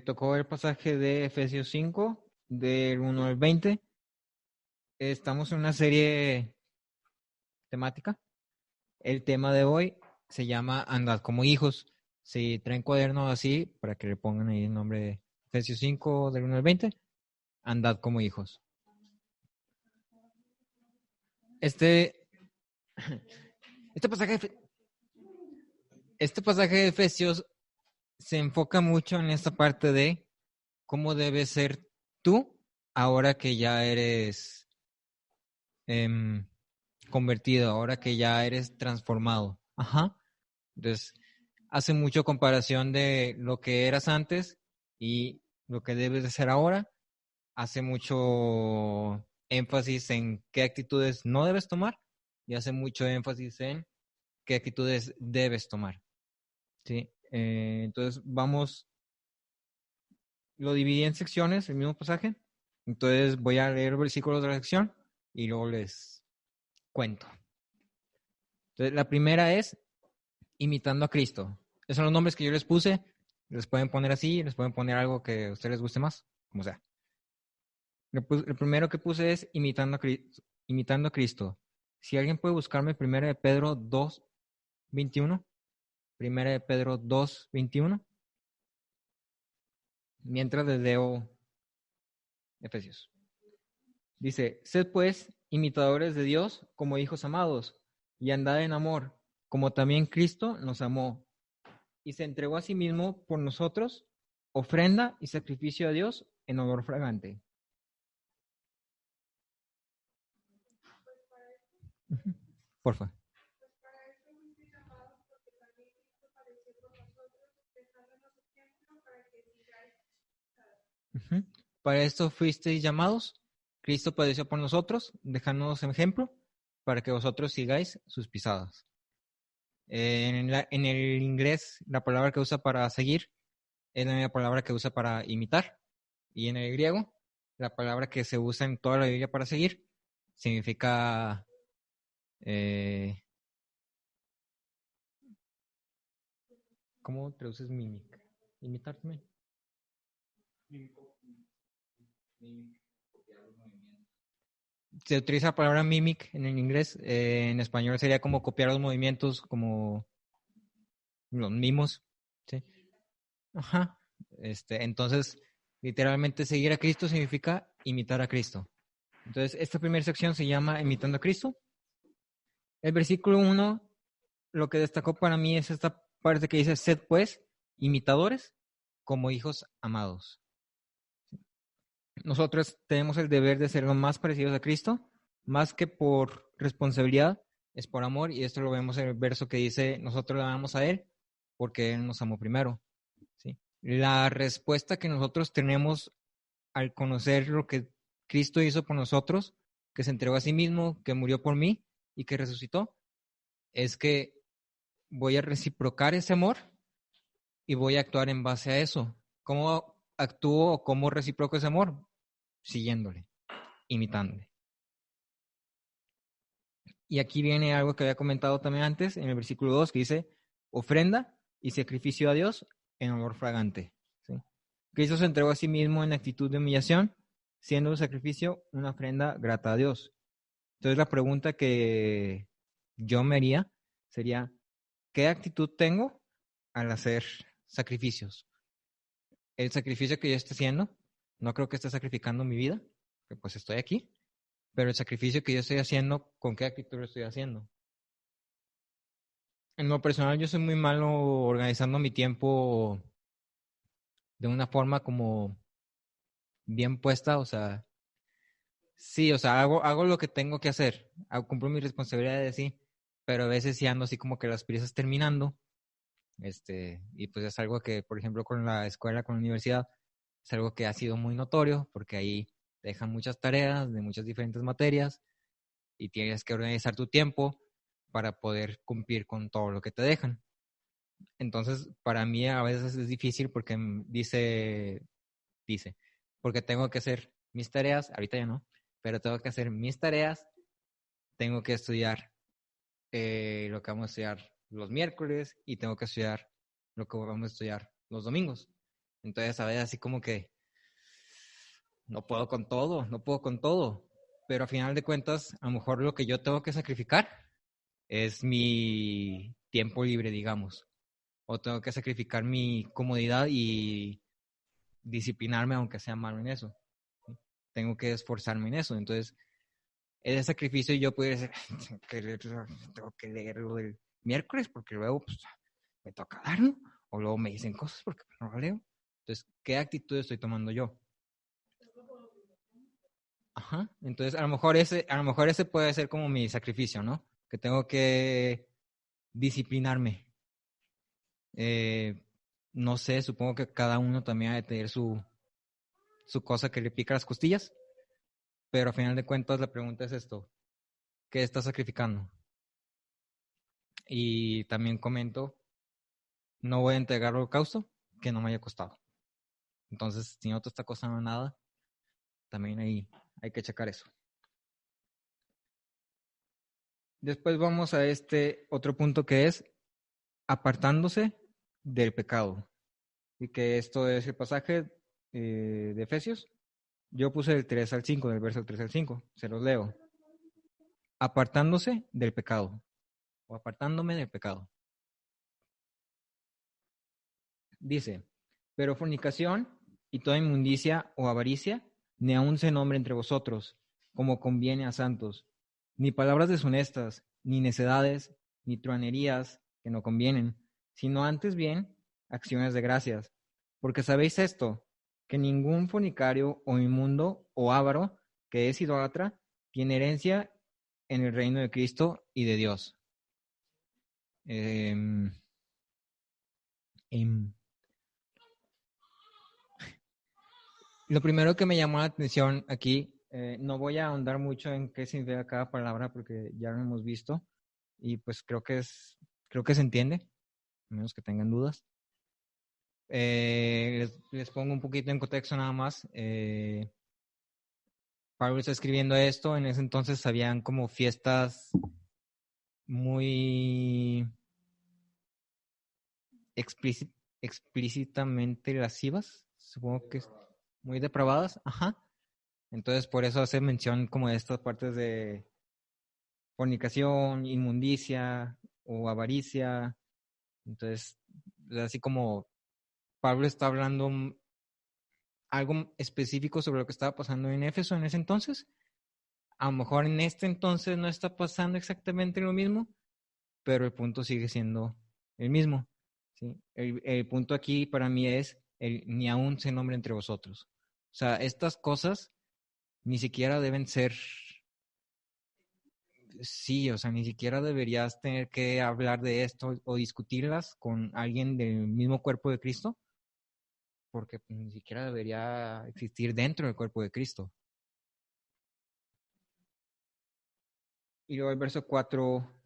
Tocó el pasaje de Efesios 5, del 1 al 20. Estamos en una serie temática. El tema de hoy se llama Andad como hijos. Si traen cuaderno así, para que le pongan ahí el nombre de Efesios 5, del 1 al 20, Andad como hijos. Este pasaje, este pasaje de Efesios se enfoca mucho en esta parte de cómo debes ser tú ahora que ya eres convertido, ahora que ya eres transformado. Ajá. Entonces, hace mucho comparación de lo que eras antes y lo que debes de ser ahora. Hace mucho énfasis en qué actitudes no debes tomar y hace mucho énfasis en qué actitudes debes tomar. ¿Sí? Entonces, lo dividí en secciones, el mismo pasaje. Entonces, voy a leer versículos de la sección y luego les cuento. Entonces, la primera es imitando a Cristo. Esos son los nombres que yo les puse. Les pueden poner así, les pueden poner algo que a ustedes les guste más, como sea. El primero que puse es imitando a Cristo. Si alguien puede buscarme, 1 de Pedro 2:21. 1 de Pedro 2:21. Mientras les leo Efesios. Dice, sed pues imitadores de Dios como hijos amados, y andad en amor, como también Cristo nos amó, y se entregó a sí mismo por nosotros, ofrenda y sacrificio a Dios en olor fragante. Porfa. Para esto fuisteis llamados. Cristo padeció por nosotros, dejándonos ejemplo para que vosotros sigáis sus pisadas. En el inglés, la palabra que usa para seguir es la misma palabra que usa para imitar. Y en el griego, la palabra que se usa en toda la Biblia para seguir significa ¿cómo traduces mimic? Imitar también. Se utiliza la palabra mimic en el inglés, en español sería como copiar los movimientos, como los mimos, ¿sí? Ajá. Entonces, literalmente seguir a Cristo significa imitar a Cristo. Entonces, esta primera sección se llama Imitando a Cristo. El versículo 1, lo que destacó para mí es esta parte que dice, sed pues imitadores como hijos amados. Nosotros tenemos el deber de ser lo más parecidos a Cristo, más que por responsabilidad, es por amor, y esto lo vemos en el verso que dice, nosotros le amamos a Él porque Él nos amó primero. ¿Sí? La respuesta que nosotros tenemos al conocer lo que Cristo hizo por nosotros, que se entregó a sí mismo, que murió por mí y que resucitó, es que voy a reciprocar ese amor y voy a actuar en base a eso. ¿Cómo actúo o cómo reciproco ese amor? Siguiéndole, imitándole. Y aquí viene algo que había comentado también antes, en el versículo 2, que dice, ofrenda y sacrificio a Dios en olor fragante. ¿Sí? Cristo se entregó a sí mismo en actitud de humillación, siendo un sacrificio una ofrenda grata a Dios. Entonces la pregunta que yo me haría sería, ¿qué actitud tengo al hacer sacrificios? El sacrificio que yo esté haciendo, no creo que esté sacrificando mi vida, que pues estoy aquí, pero el sacrificio que yo estoy haciendo, ¿con qué actitud lo estoy haciendo? En lo personal, yo soy muy malo organizando mi tiempo de una forma como bien puesta, o sea, sí, o sea, hago lo que tengo que hacer, cumplo mis responsabilidades, sí, pero a veces sí ando así como que las prisas terminando, y pues es algo que, por ejemplo, con la escuela, con la universidad, es algo que ha sido muy notorio, porque ahí te dejan muchas tareas de muchas diferentes materias y tienes que organizar tu tiempo para poder cumplir con todo lo que te dejan. Entonces, para mí a veces es difícil porque dice, porque tengo que hacer mis tareas, ahorita ya no, pero tengo que hacer mis tareas, tengo que estudiar lo que vamos a estudiar los miércoles y tengo que estudiar lo que vamos a estudiar los domingos. Entonces, a veces así como que no puedo con todo. Pero a final de cuentas, a lo mejor lo que yo tengo que sacrificar es mi tiempo libre, digamos. O tengo que sacrificar mi comodidad y disciplinarme, aunque sea malo en eso. Tengo que esforzarme en eso. Entonces, ese sacrificio yo podría decir, tengo que leerlo el miércoles porque luego pues, me toca darlo. O luego me dicen cosas porque no lo leo. Entonces, ¿qué actitud estoy tomando yo? Ajá. Entonces, a lo mejor ese puede ser como mi sacrificio, ¿no? Que tengo que disciplinarme. Eh, no sé, supongo que cada uno también ha de tener su cosa que le pica las costillas, pero a final de cuentas la pregunta es esto, ¿qué estás sacrificando? Y también comento, no voy a entregar holocausto que no me haya costado. Entonces, si no te está costando nada, también ahí hay que checar eso. Después vamos a este otro punto que es apartándose del pecado. Y que esto es el pasaje de Efesios. Yo puse del 3 al 5, del verso 3 al 5. Se los leo. Apartándose del pecado. O apartándome del pecado. Dice, pero fornicación y toda inmundicia o avaricia, ni aun se nombre entre vosotros, como conviene a santos, ni palabras deshonestas, ni necedades, ni truanerías que no convienen, sino antes bien acciones de gracias. Porque sabéis esto, que ningún fornicario o inmundo o avaro que es idólatra tiene herencia en el reino de Cristo y de Dios. Em, em, Lo primero que me llamó la atención aquí, no voy a ahondar mucho en qué significa cada palabra porque ya lo hemos visto y pues creo que se entiende, a menos que tengan dudas. Les pongo un poquito en contexto nada más. Pablo está escribiendo esto, en ese entonces habían como fiestas muy explícitamente lascivas, supongo que es muy depravadas, ajá. Entonces por eso hace mención como de estas partes de fornicación, inmundicia o avaricia. Entonces, así como Pablo está hablando algo específico sobre lo que estaba pasando en Éfeso en ese entonces, a lo mejor en este entonces no está pasando exactamente lo mismo, pero el punto sigue siendo el mismo. ¿Sí? El punto aquí para mí es ni aún se nombre entre vosotros. O sea, estas cosas ni siquiera deben ser. Sí, o sea, ni siquiera deberías tener que hablar de esto o discutirlas con alguien del mismo cuerpo de Cristo, porque ni siquiera debería existir dentro del cuerpo de Cristo. Y luego el verso 4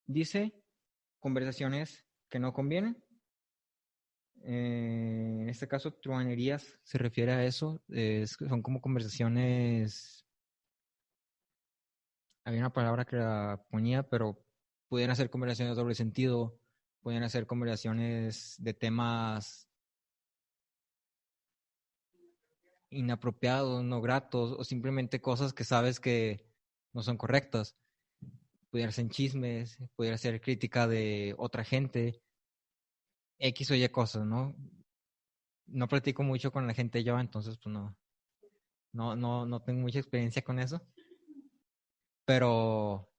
dice, conversaciones que no convienen. En este caso, truanerías se refiere a eso. Son como conversaciones, había una palabra que la ponía, pero pudieran ser conversaciones de doble sentido, pudieran ser conversaciones de temas inapropiados, no gratos, o simplemente cosas que sabes que no son correctas. Pudiera ser chismes, pudiera ser crítica de otra gente, X o Y cosas, ¿no? No platico mucho con la gente yo, entonces pues no tengo mucha experiencia con eso. Pero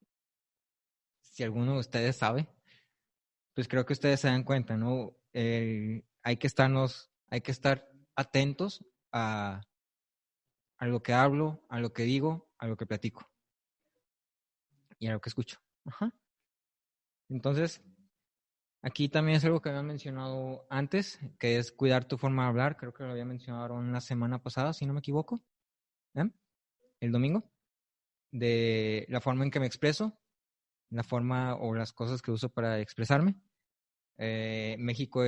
si alguno de ustedes sabe, pues creo que ustedes se dan cuenta, ¿no? Hay que estar atentos a lo que hablo, a lo que digo, a lo que platico y a lo que escucho. Ajá. Entonces, aquí también es algo que había mencionado antes, que es cuidar tu forma de hablar. Creo que lo había mencionado la semana pasada, si no me equivoco, ¿eh? El domingo, de la forma en que me expreso, la forma o las cosas que uso para expresarme. México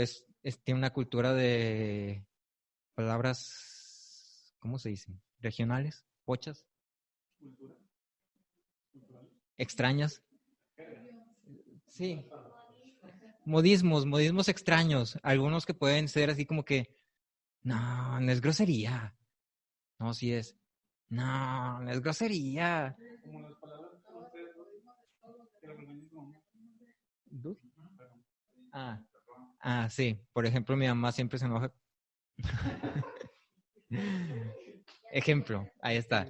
tiene una cultura de palabras, ¿cómo se dice? Regionales, pochas, extrañas. Sí, modismos extraños, algunos que pueden ser así como que No, no es grosería. No, sí es. No, no es grosería. ¿Dude? Ah, sí. Por ejemplo, mi mamá siempre se enoja. Ejemplo, ahí está.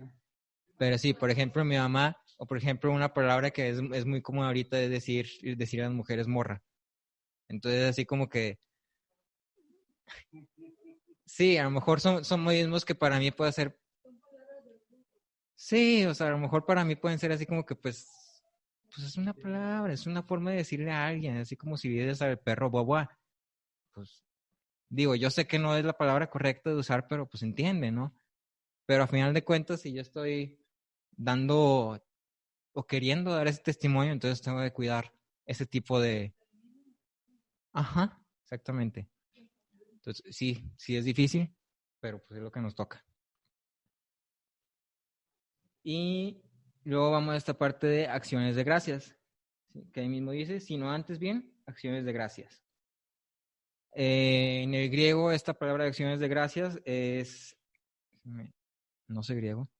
Pero sí, por ejemplo, mi mamá, o por ejemplo, una palabra que es muy común ahorita es decir a las mujeres morra. Entonces, así como que, sí, a lo mejor son modismos que para mí puede ser, sí, o sea, a lo mejor para mí pueden ser así como que, pues es una palabra, es una forma de decirle a alguien, así como si dices al perro boboa. Pues digo, yo sé que no es la palabra correcta de usar, pero pues entiende, ¿no? Pero a final de cuentas, si yo estoy dando o queriendo dar ese testimonio, entonces tengo que cuidar ese tipo de... Ajá, exactamente. Entonces, sí, sí es difícil, pero pues es lo que nos toca. Y luego vamos a esta parte de acciones de gracias, ¿sí? Que ahí mismo dice, si no antes bien, acciones de gracias. En el griego, esta palabra de acciones de gracias es, no sé griego,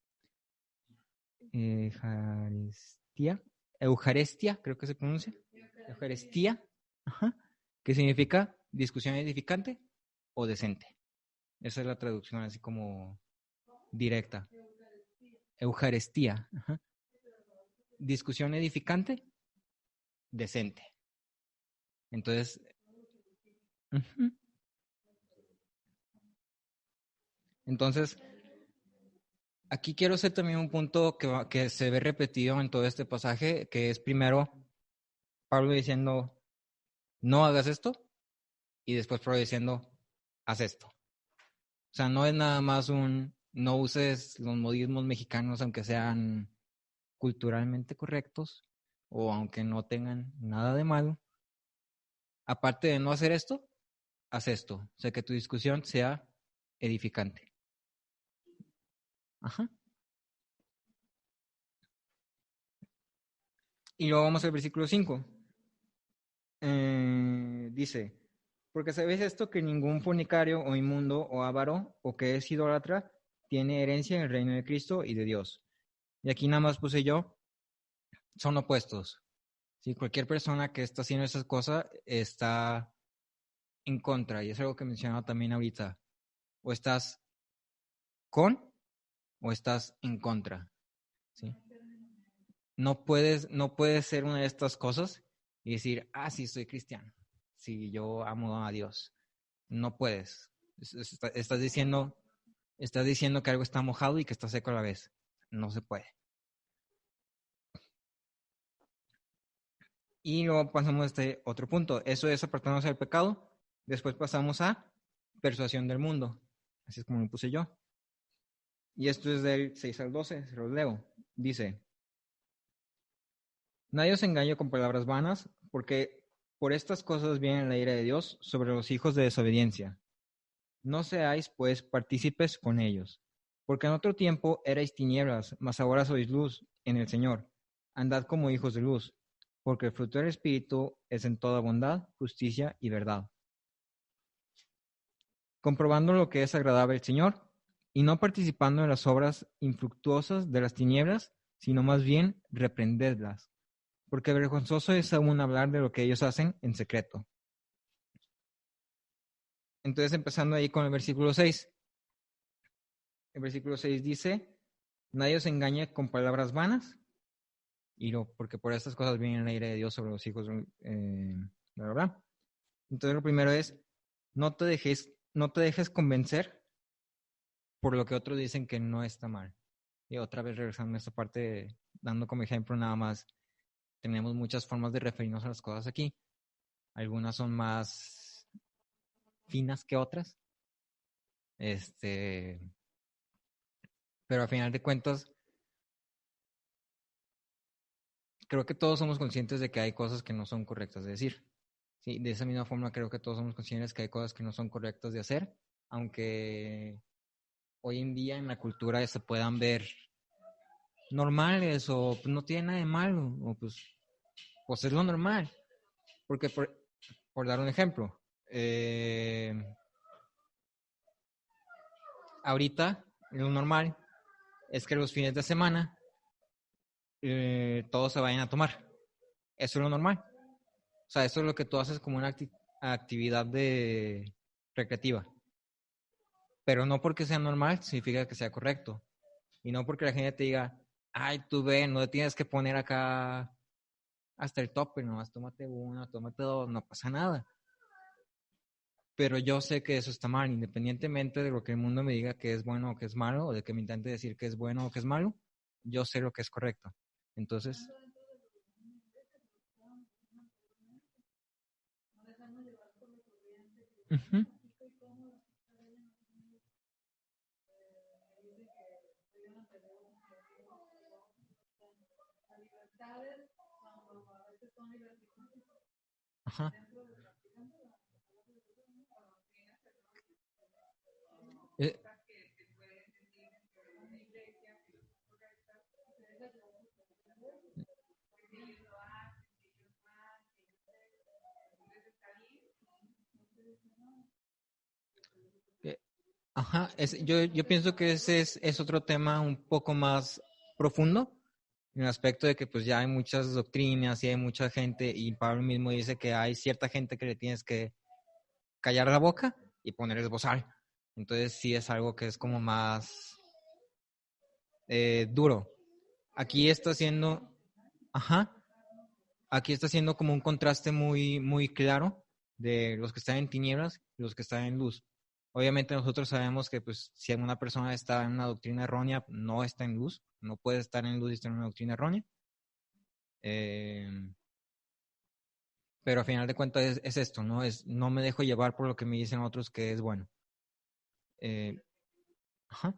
Eucaristía, Eucaristía, creo que se pronuncia, Eucaristía, ajá, que significa discusión edificante o decente. Esa es la traducción así como directa. Eucaristía, ajá. Discusión edificante, decente. Entonces, uh-huh. Entonces, aquí quiero hacer también un punto que se ve repetido en todo este pasaje, que es primero Pablo diciendo, no hagas esto, y después Pablo diciendo, haz esto. O sea, no es nada más no uses los modismos mexicanos, aunque sean culturalmente correctos, o aunque no tengan nada de malo. Aparte de no hacer esto, haz esto. O sea, que tu discusión sea edificante. Ajá. Y luego vamos al versículo 5. Dice, porque sabéis esto que ningún fornicario o inmundo o avaro o que es idólatra tiene herencia en el reino de Cristo y de Dios. Y aquí nada más puse yo, son opuestos. ¿Sí? Cualquier persona que está haciendo esas cosas está en contra. Y es algo que mencionaba también ahorita. O estás con o estás en contra. ¿Sí? No puedes ser una de estas cosas y decir, sí, soy cristiano. Sí, yo amo a Dios. No puedes. Estás diciendo que algo está mojado y que está seco a la vez. No se puede. Y luego pasamos a este otro punto. Eso es apartarnos del pecado. Después pasamos a persuasión del mundo. Así es como lo puse yo. Y esto es del 6 al 12. Se los leo. Dice, nadie os engañe con palabras vanas, porque por estas cosas viene la ira de Dios sobre los hijos de desobediencia. No seáis, pues, partícipes con ellos, porque en otro tiempo erais tinieblas, mas ahora sois luz en el Señor. Andad como hijos de luz, porque el fruto del Espíritu es en toda bondad, justicia y verdad, comprobando lo que es agradable al Señor, y no participando en las obras infructuosas de las tinieblas, sino más bien reprendedlas, porque vergonzoso es aún hablar de lo que ellos hacen en secreto. Entonces, empezando ahí con el versículo 6. El versículo 6 dice, nadie os engañe con palabras vanas, porque por estas cosas viene el aire de Dios sobre los hijos, bla, bla, bla. Entonces, lo primero es, no te dejes convencer por lo que otros dicen que no está mal. Y otra vez regresando a esta parte, dando como ejemplo nada más, tenemos muchas formas de referirnos a las cosas aquí. Algunas son más finas que otras. Pero a final de cuentas, creo que todos somos conscientes de que hay cosas que no son correctas de decir. Sí, de esa misma forma creo que todos somos conscientes que hay cosas que no son correctas de hacer, aunque hoy en día en la cultura se puedan ver normales o pues, no tiene nada de malo, o pues es lo normal. Porque por dar un ejemplo, ahorita lo normal es que los fines de semana todos se vayan a tomar. Eso es lo normal. O sea, eso es lo que tú haces como una actividad de recreativa. Pero no porque sea normal significa que sea correcto. Y no porque la gente te diga, ay, tú ve, no te tienes que poner acá hasta el tope, nomás tómate una, tómate dos, no pasa nada. Pero yo sé que eso está mal, independientemente de lo que el mundo me diga que es bueno o que es malo, o de que me intente decir que es bueno o que es malo, yo sé lo que es correcto. Entonces, ujú. Ajá. Eh, eh, ajá, yo pienso que ese es otro tema un poco más profundo, en el aspecto de que pues ya hay muchas doctrinas y hay mucha gente, y Pablo mismo dice que hay cierta gente que le tienes que callar la boca y ponerles bozal. Entonces sí es algo que es como más duro. Aquí está haciendo, ajá, aquí está haciendo como un contraste muy claro de los que están en tinieblas y los que están en luz. Obviamente nosotros sabemos que pues si una persona está en una doctrina errónea, no está en luz, no puede estar en luz y estar en una doctrina errónea. Eh, pero a final de cuentas es esto, ¿no? No me dejo llevar por lo que me dicen otros que es bueno. Eh, ajá.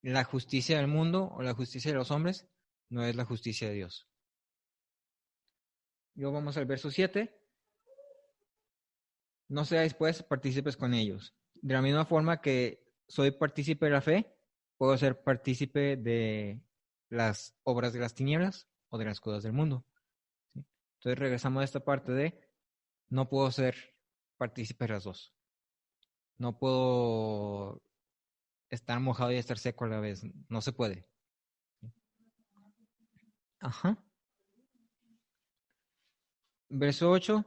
La justicia del mundo o la justicia de los hombres no es la justicia de Dios. Luego vamos al verso 7. No seáis pues partícipes con ellos. De la misma forma que soy partícipe de la fe, puedo ser partícipe de las obras de las tinieblas o de las cosas del mundo. ¿Sí? Entonces regresamos a esta parte de no puedo ser partícipe de las dos. No puedo estar mojado y estar seco a la vez. No se puede. Ajá. Verso 8.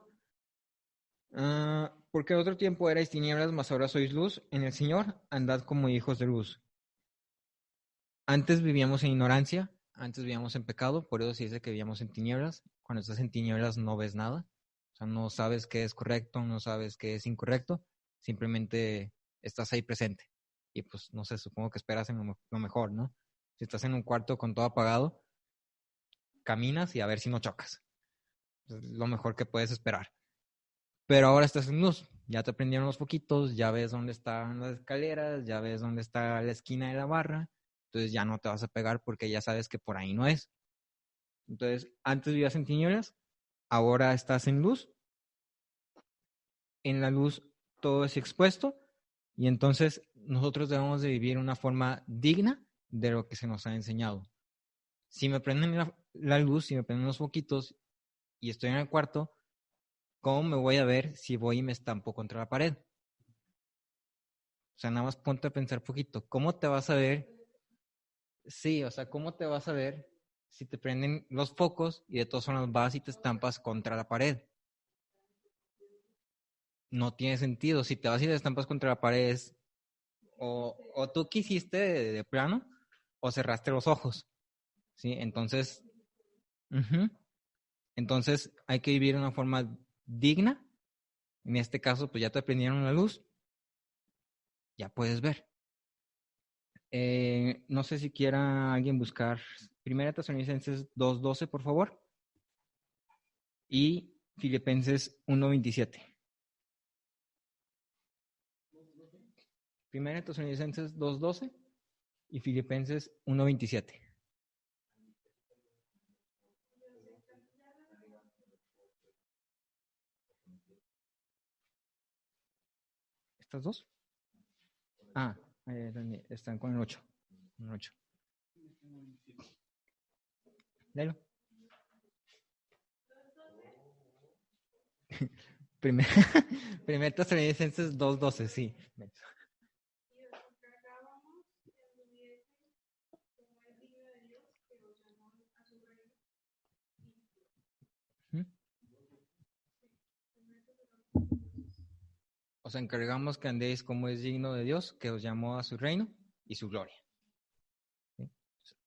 Porque en otro tiempo erais tinieblas, mas ahora sois luz en el Señor, andad como hijos de luz. Antes vivíamos en ignorancia, antes vivíamos en pecado, por eso se dice que vivíamos en tinieblas. Cuando estás en tinieblas no ves nada, o sea, no sabes qué es correcto, no sabes qué es incorrecto, simplemente estás ahí presente. Y pues, no sé, supongo que esperas en lo mejor, ¿no? Si estás en un cuarto con todo apagado, caminas y a ver si no chocas. Es lo mejor que puedes esperar. Pero ahora estás en luz, ya te prendieron los foquitos, ya ves dónde están las escaleras, ya ves dónde está la esquina de la barra, entonces ya no te vas a pegar porque ya sabes que por ahí no es. Entonces, antes vivías en tinieblas, ahora estás en luz, en la luz todo es expuesto y entonces nosotros debemos de vivir una forma digna de lo que se nos ha enseñado. Si me prenden la luz, si me prenden los foquitos y estoy en el cuarto, ¿cómo me voy a ver si voy y me estampo contra la pared? O sea, nada más ponte a pensar poquito. ¿Cómo te vas a ver? Sí, o sea, ¿cómo te vas a ver si te prenden los focos y de todas formas vas y te estampas contra la pared? No tiene sentido. Si te vas y te estampas contra la pared, o tú quisiste de plano, o cerraste los ojos. ¿Sí? Entonces, uh-huh. Entonces hay que vivir de una forma digna. En este caso, pues ya te prendieron la luz, ya puedes ver. No sé si quiera alguien buscar Primera Tesalonicenses 2:12, por favor, y Filipenses 1:27. Primera Tesalonicenses 2:12 y Filipenses 1:27. ¿Estas dos? Ah, están con el 8. El 8. Léelo. Primer, Primera Tesalonicenses 2:12, sí. os encargamos que andéis como es digno de Dios, que os llamó a su reino y su gloria. ¿Sí?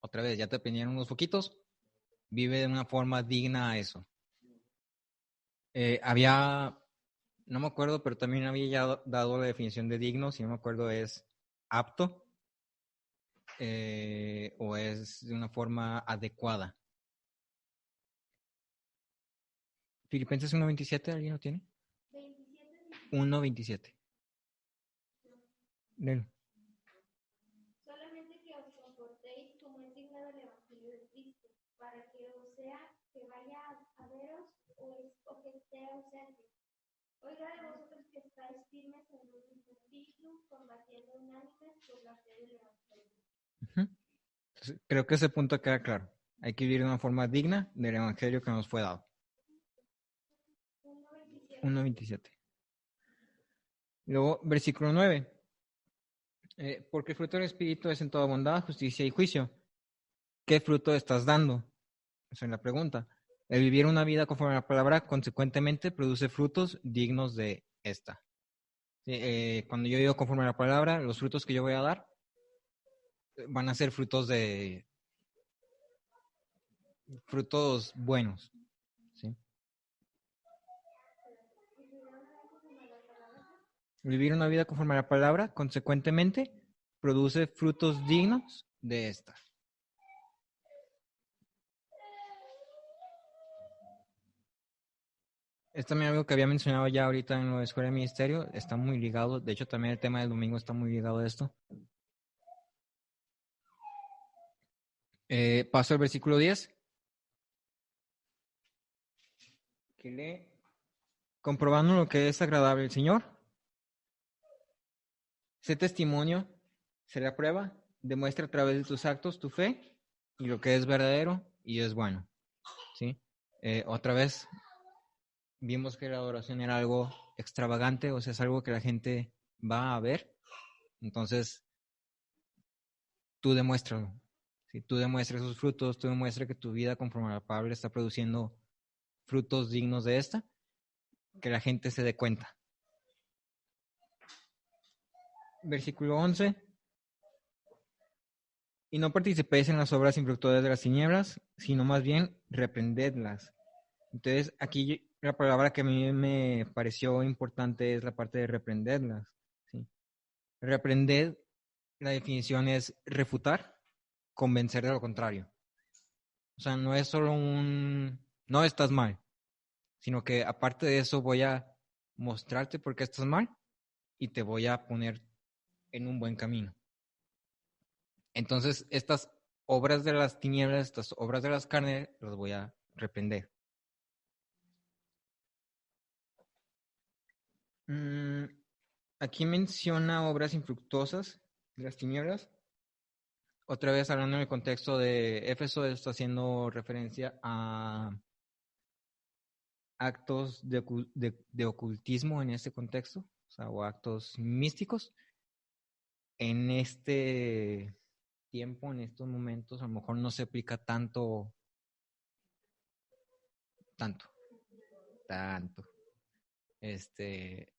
Otra vez, ya te prendieron unos poquitos, vive de una forma digna a eso. No me acuerdo, pero también había ya dado la definición de digno, si no me acuerdo es apto o es de una forma adecuada. Filipenses 1.27, ¿alguien lo tiene? 1.27. Léelo. Solamente que os comportéis como es digno del Evangelio de Cristo, para que o sea que vaya a veros o que esté ausente. Oiga de vosotros que estáis firmes en un mismo espíritu, combatiendo unánimes por la fe del Evangelio. Entonces, creo que ese punto queda claro. Hay que vivir de una forma digna del Evangelio que nos fue dado. 1.27. Luego, versículo 9. Porque el fruto del Espíritu es en toda bondad, justicia y juicio. ¿Qué fruto estás dando? Esa es la pregunta. El vivir una vida conforme a la palabra, consecuentemente, produce frutos dignos de esta. Sí, cuando yo vivo conforme a la palabra, los frutos que yo voy a dar van a ser frutos buenos. ¿Sí? Vivir una vida conforme a la palabra, consecuentemente, produce frutos dignos de esta. Es también algo que había mencionado ya ahorita en lo de Escuela de Ministerio, está muy ligado, de hecho también el tema del domingo está muy ligado a esto. Paso al versículo 10, que lee, comprobando lo que es agradable al Señor, sé testimonio, será prueba, demuestra a través de tus actos tu fe y lo que es verdadero y es bueno. ¿Sí? Otra vez vimos que la adoración era algo extravagante, o sea, es algo que la gente va a ver. Entonces, tú demuéstralo. Si tú demuestras esos frutos, tú demuestras que tu vida conforme a la palabra está produciendo frutos dignos de esta, que la gente se dé cuenta. Versículo 11. Y no participéis en las obras infructuosas de las tinieblas, sino más bien reprendedlas. Entonces, aquí la palabra que a mí me pareció importante es la parte de reprenderlas. ¿Sí? Reprender, la definición es refutar, convencer de lo contrario. O sea, no es solo no estás mal, sino que aparte de eso voy a mostrarte por qué estás mal y te voy a poner en un buen camino. Entonces, estas obras de las tinieblas, estas obras de las carnes, las voy a reprender. Aquí menciona obras infructuosas de las tinieblas. Otra vez hablando en el contexto de Éfeso, está haciendo referencia a actos de ocultismo en este contexto, o sea, o actos místicos. En este tiempo, en estos momentos, a lo mejor no se aplica tanto. Este,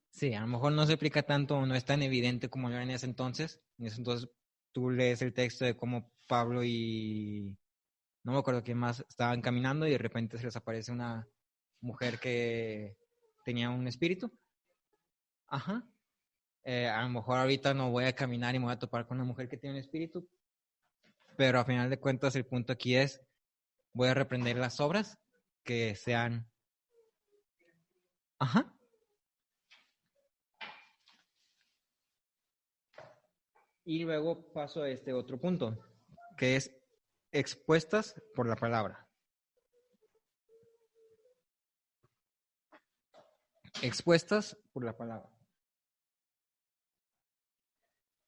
sí, a lo mejor no se aplica tanto, no es tan evidente como lo era en ese entonces. En ese entonces tú lees el texto de cómo Pablo y no me acuerdo quién más estaban caminando y de repente se les aparece una mujer que tenía un espíritu. Ajá. A lo mejor ahorita no voy a caminar y me voy a topar con una mujer que tiene un espíritu, pero a final de cuentas el punto aquí es, voy a reprender las obras que sean... Ajá. Y luego paso a este otro punto, que es expuestas por la palabra. Expuestas por la palabra.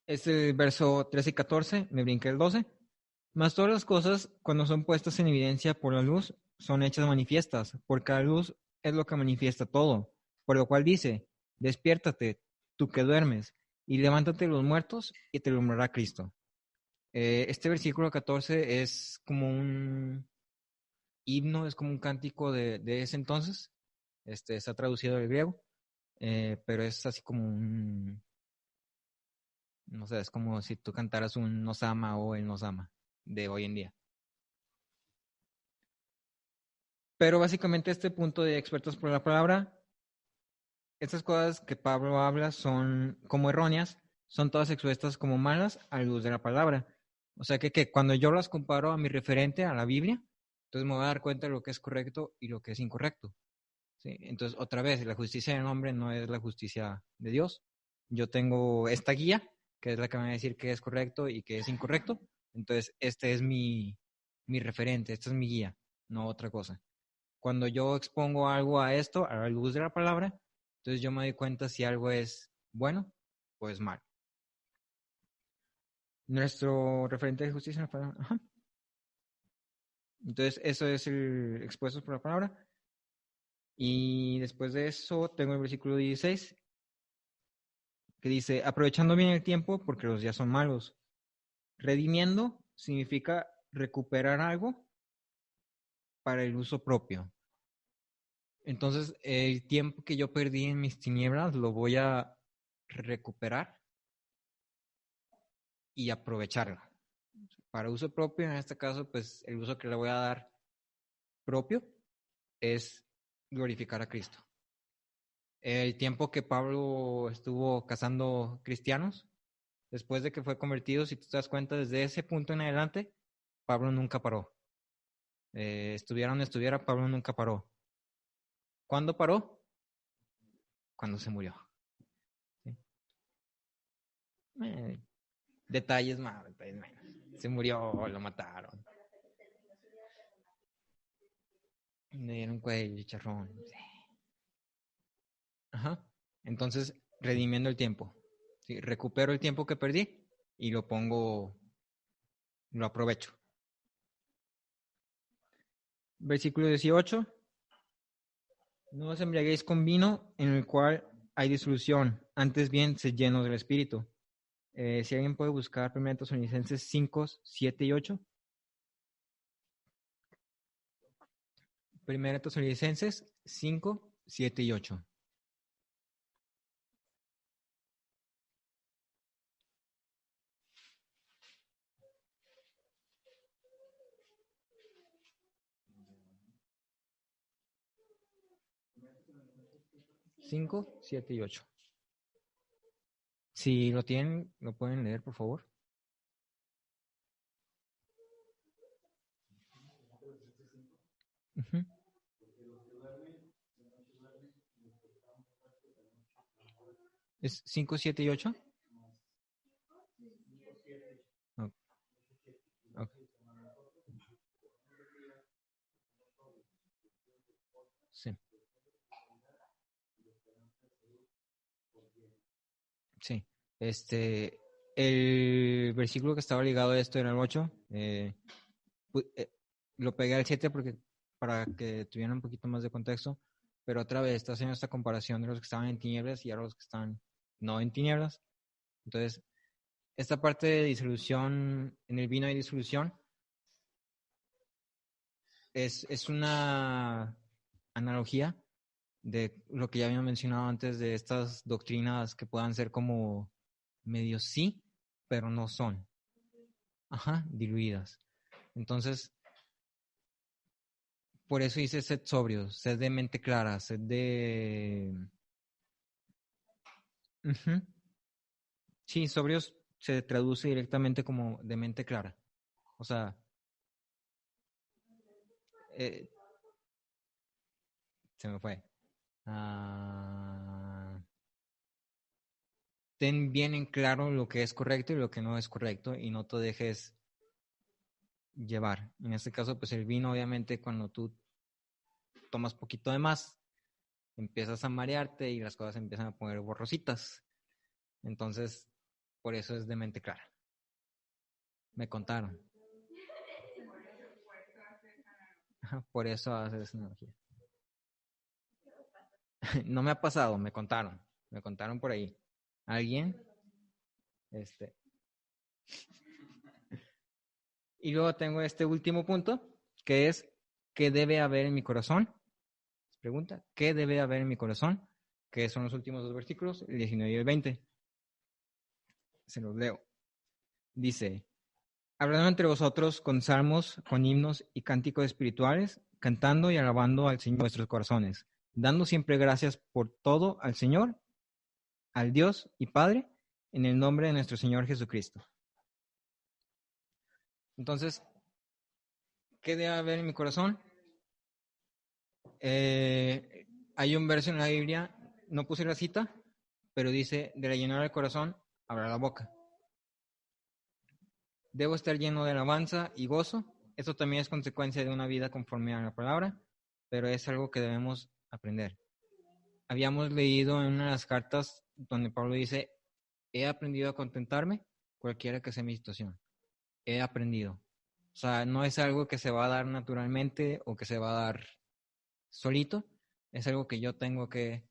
Es el verso 13 y 14, me brinqué el 12. Mas todas las cosas, cuando son puestas en evidencia por la luz, son hechas manifiestas, porque la luz es lo que manifiesta todo. Por lo cual dice, despiértate, tú que duermes, y levántate los muertos, y te alumbrará Cristo. Este versículo 14 es como un himno, es como un cántico de ese entonces, Está traducido del griego, pero es así como no sé, es como si tú cantaras un Nos ama o el Nos ama de hoy en día. Pero básicamente este punto de expertos por la palabra, estas cosas que Pablo habla son como erróneas, son todas expuestas como malas a la luz de la palabra. O sea que cuando yo las comparo a mi referente, a la Biblia, entonces me voy a dar cuenta de lo que es correcto y lo que es incorrecto. ¿Sí? Entonces, otra vez, la justicia del hombre no es la justicia de Dios. Yo tengo esta guía, que es la que me va a decir qué es correcto y qué es incorrecto. Entonces, este es mi referente, esta es mi guía, no otra cosa. Cuando yo expongo algo a esto, a la luz de la palabra, entonces yo me doy cuenta si algo es bueno o es malo. Nuestro referente de justicia en la palabra. Ajá. Entonces, eso es el expuesto por la palabra. Y después de eso, tengo el versículo 16, que dice, aprovechando bien el tiempo porque los días son malos. Redimiendo significa recuperar algo para el uso propio. Entonces, el tiempo que yo perdí en mis tinieblas lo voy a recuperar y aprovecharlo. Para uso propio, en este caso, pues el uso que le voy a dar propio es glorificar a Cristo. El tiempo que Pablo estuvo cazando cristianos, después de que fue convertido, si tú te das cuenta, desde ese punto en adelante, Pablo nunca paró. Estuviera donde estuviera, Pablo nunca paró. ¿Cuándo paró? Cuando se murió. ¿Sí? Detalles más, detalles menos. Se murió, lo mataron. Le dieron cuello, chicharrón. Sí. Ajá. Entonces, redimiendo el tiempo. ¿Sí? Recupero el tiempo que perdí y lo aprovecho. Versículo 18. No os embriaguéis con vino en el cual hay disolución, antes bien sed llenos del Espíritu. Si alguien puede buscar 1 Tesalonicenses 5, 7 y 8. 1 Tesalonicenses 5, 7 y 8. Cinco, 7 y 8. Si lo tienen, lo pueden leer, por favor. Uh-huh. ¿Es 5, 7 y 8? Okay. Okay. Sí. Sí. El versículo que estaba ligado a esto era el 8. Lo pegué al 7 porque, para que tuvieran un poquito más de contexto, pero otra vez está haciendo esta comparación de los que estaban en tinieblas y a los que están no en tinieblas. Entonces, esta parte de disolución, en el vino hay disolución, es una analogía de lo que ya había mencionado antes, de estas doctrinas que puedan ser como medio sí, pero no son. Ajá, diluidas. Entonces, por eso dice sed sobrios, sed de mente clara, sed de... Uh-huh. Sí, sobrios se traduce directamente como de mente clara. O sea, eh, se me fue. Ten bien en claro lo que es correcto y lo que no es correcto y no te dejes llevar. En este caso, pues el vino, obviamente, cuando tú tomas poquito de más, empiezas a marearte y las cosas empiezan a poner borrositas. Entonces, por eso es de mente clara. Me contaron. Por eso haces esa analogía. No me ha pasado, me contaron. Me contaron por ahí. ¿Alguien? Y luego tengo este último punto, que es qué debe haber en mi corazón. pregunta, ¿qué debe haber en mi corazón? Que son los últimos dos versículos, el 19 y el 20. Se los leo. Dice, hablando entre vosotros con salmos, con himnos y cánticos espirituales, cantando y alabando al Señor en vuestros corazones, dando siempre gracias por todo al Señor, al Dios y Padre, en el nombre de nuestro Señor Jesucristo. Entonces, ¿qué debe haber en mi corazón? Hay un verso en la Biblia, no puse la cita, pero dice, de la llenura del corazón, abra la boca. Debo estar lleno de alabanza y gozo. Esto también es consecuencia de una vida conforme a la palabra, pero es algo que debemos aprender. Habíamos leído en una de las cartas donde Pablo dice, he aprendido a contentarme cualquiera que sea mi situación. He aprendido. O sea, no es algo que se va a dar naturalmente o que se va a dar solito. Es algo que yo tengo que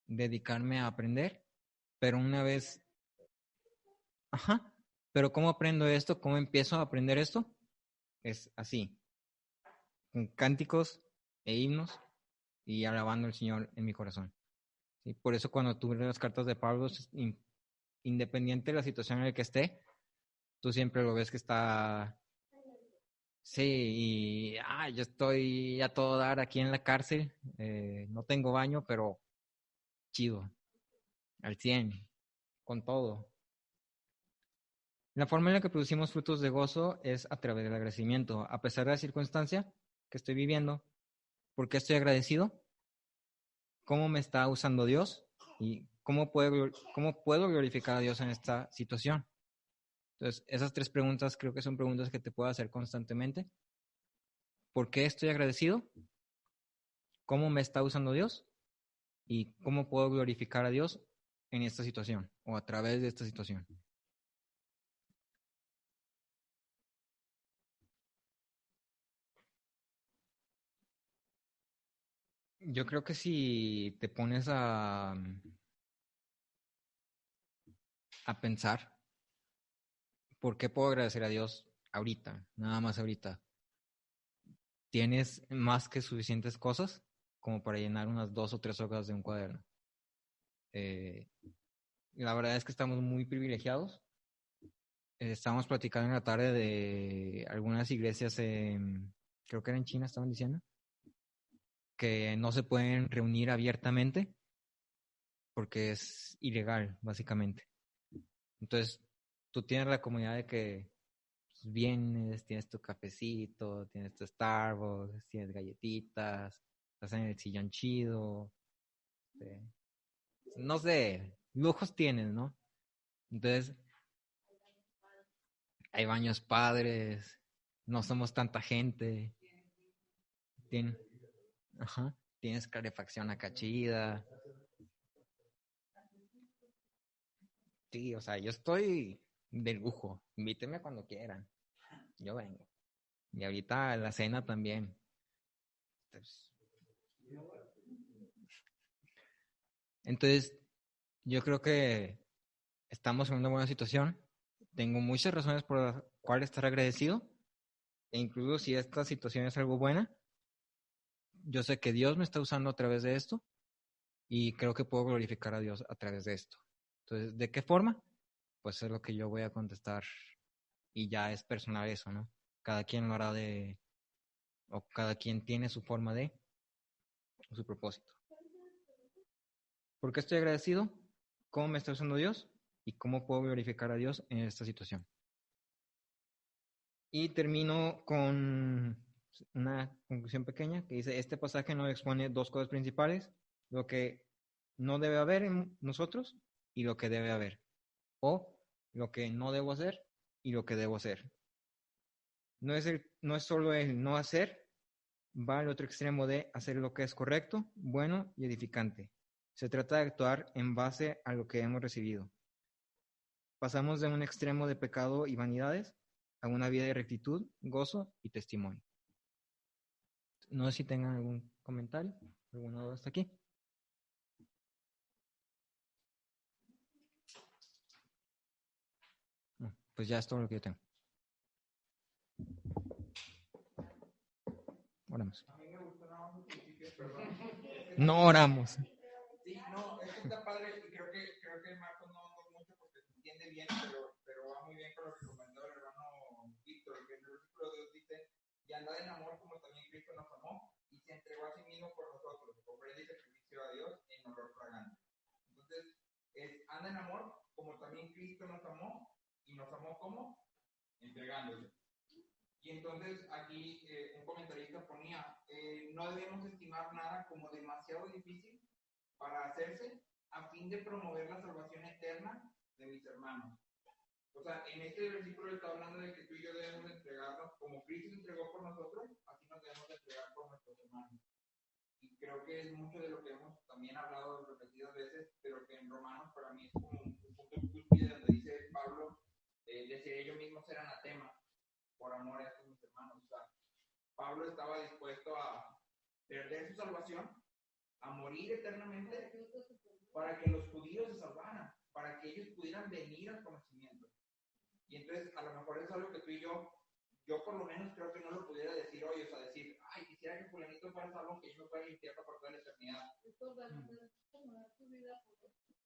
dedicarme a aprender. Pero una vez, pero ¿cómo aprendo esto? ¿Cómo empiezo a aprender esto? Es así, con cánticos e himnos y alabando al Señor en mi corazón. ¿Sí? Por eso cuando tú lees las cartas de Pablo, independiente de la situación en la que esté, tú siempre lo ves que está, sí, y yo estoy a todo dar aquí en la cárcel, no tengo baño, pero chido, al 100, con todo. La forma en la que producimos frutos de gozo es a través del agradecimiento. A pesar de la circunstancia que estoy viviendo, ¿por qué estoy agradecido? ¿Cómo me está usando Dios? ¿Y cómo puedo glorificar a Dios en esta situación? Entonces, esas tres preguntas creo que son preguntas que te puedo hacer constantemente. ¿Por qué estoy agradecido? ¿Cómo me está usando Dios? ¿Y cómo puedo glorificar a Dios en esta situación o a través de esta situación? Yo creo que si te pones a pensar, ¿por qué puedo agradecer a Dios ahorita? Nada más ahorita. Tienes más que suficientes cosas como para llenar unas 2 o 3 hojas de un cuaderno. La verdad es que estamos muy privilegiados. Estábamos platicando en la tarde de algunas iglesias, creo que era en China, estaban diciendo, que no se pueden reunir abiertamente porque es ilegal, básicamente. Entonces, tú tienes la comodidad de que pues, vienes, tienes tu cafecito, tienes tu Starbucks, tienes galletitas, estás en el sillón chido, no sé, lujos tienes, ¿no? Entonces, hay baños padres, no somos tanta gente, tien, tienes calefacción acá chida. Sí, o sea, yo estoy de lujo, invíteme cuando quieran, yo vengo. Y ahorita la cena también. Entonces, yo creo que estamos en una buena situación. Tengo muchas razones por las cuales estar agradecido. E incluso si esta situación es algo buena, yo sé que Dios me está usando a través de esto y creo que puedo glorificar a Dios a través de esto. Entonces, ¿de qué forma? Pues es lo que yo voy a contestar y ya es personal eso, ¿no? Cada quien lo hará o cada quien tiene su forma de, su propósito. ¿Por qué estoy agradecido? ¿Cómo me está usando Dios? ¿Y cómo puedo glorificar a Dios en esta situación? Y termino con una conclusión pequeña que dice, este pasaje nos expone dos cosas principales, lo que no debe haber en nosotros y lo que debe haber, o lo que no debo hacer y lo que debo hacer. No es solo el no hacer, va al otro extremo de hacer lo que es correcto, bueno y edificante. Se trata de actuar en base a lo que hemos recibido. Pasamos de un extremo de pecado y vanidades a una vida de rectitud, gozo y testimonio. No sé si tengan algún comentario, alguna duda hasta aquí. No, pues ya es todo lo que yo tengo. Oramos. No oramos. Sí, no, esto está padre y creo que Marcos no mucho porque se entiende bien, pero va muy bien con lo que comentó el hermano Víctor, que en el versículo 2 dice, y andad en amor como también Cristo nos amó y se entregó a sí mismo por nosotros, ofrenda y sacrificio a Dios en olor fragante. Entonces, anda en amor como también Cristo nos amó y nos amó como entregándose. Y entonces aquí un comentarista ponía, no debemos estimar nada como demasiado difícil para hacerse a fin de promover la salvación eterna de mis hermanos. O sea, en este versículo está hablando de que tú y yo debemos entregarnos, como Cristo se entregó por nosotros, así nos debemos entregar por nuestros hermanos. Y creo que es mucho de lo que hemos también hablado repetidas veces, pero que en Romanos para mí es como un punto cúspide donde dice Pablo, desearía yo mismo ser anatema por amor a estos mis hermanos. O sea, Pablo estaba dispuesto a perder su salvación, a morir eternamente, para que los judíos se salvaran, para que ellos pudieran venir al conocimiento. Y entonces, a lo mejor es algo que tú y yo por lo menos creo que no lo pudiera decir hoy, o sea, decir, ay, quisiera que fulanito fuera salvo, que yo me fuera al infierno por toda la eternidad.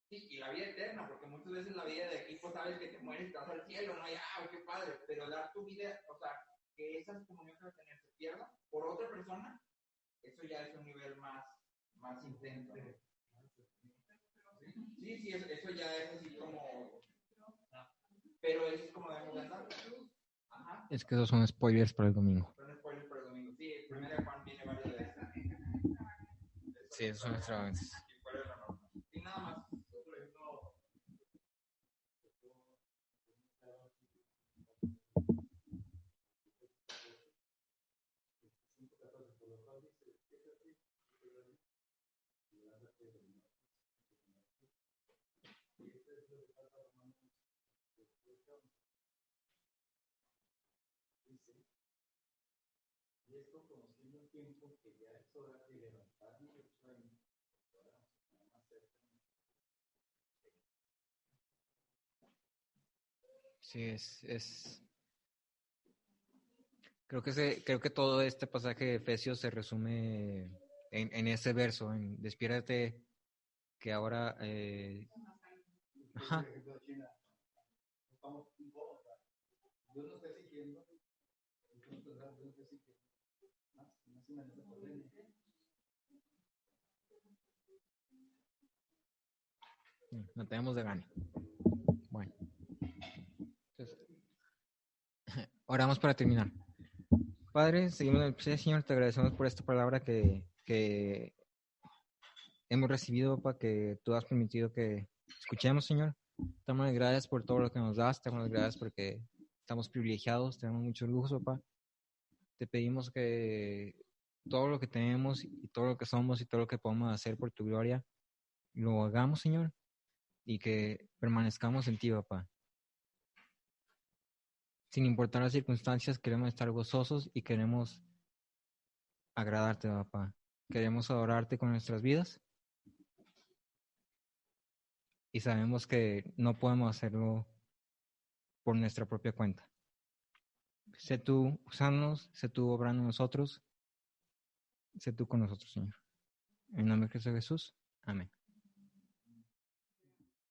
Sí, y la vida eterna, porque muchas veces la vida de aquí, pues sabes que te mueres y te vas al cielo, ¿no? Ya, qué padre, pero dar tu vida, o sea, que esas comuniones que vas a tener se pierdan por otra persona, eso ya es un nivel más intenso. Sí, eso ya es así como, pero eso es como debemos de andar. Ajá. Es que esos son spoilers para el domingo. Son spoilers para el domingo. Sí, el primer Juan tiene varios de estos. Sí, esos son extravagantes. Y fuera de la norma. Y nada más. Y esto conociendo el tiempo que ya es hora de levantarnos del sueño, Sí, creo que todo este pasaje de Efesios se resume en ese verso, en despiértate que ahora ajá. Dios nos está exigiendo, No tenemos de gane. Bueno, entonces, oramos para terminar. Padre, seguimos en el proceso, Señor, te agradecemos por esta palabra que hemos recibido, papá, que tú has permitido que escuchemos, Señor. Te damos gracias por todo lo que nos das, te damos gracias porque estamos privilegiados, tenemos mucho lujo, papá. Te pedimos que todo lo que tenemos y todo lo que somos y todo lo que podemos hacer por tu gloria, lo hagamos, Señor, y que permanezcamos en ti, papá. Sin importar las circunstancias, queremos estar gozosos y queremos agradarte, papá. Queremos adorarte con nuestras vidas y sabemos que no podemos hacerlo por nuestra propia cuenta. Sé tú usándonos, sé tú obrando en nosotros, sé tú con nosotros, Señor. En el nombre de Jesús. Amén.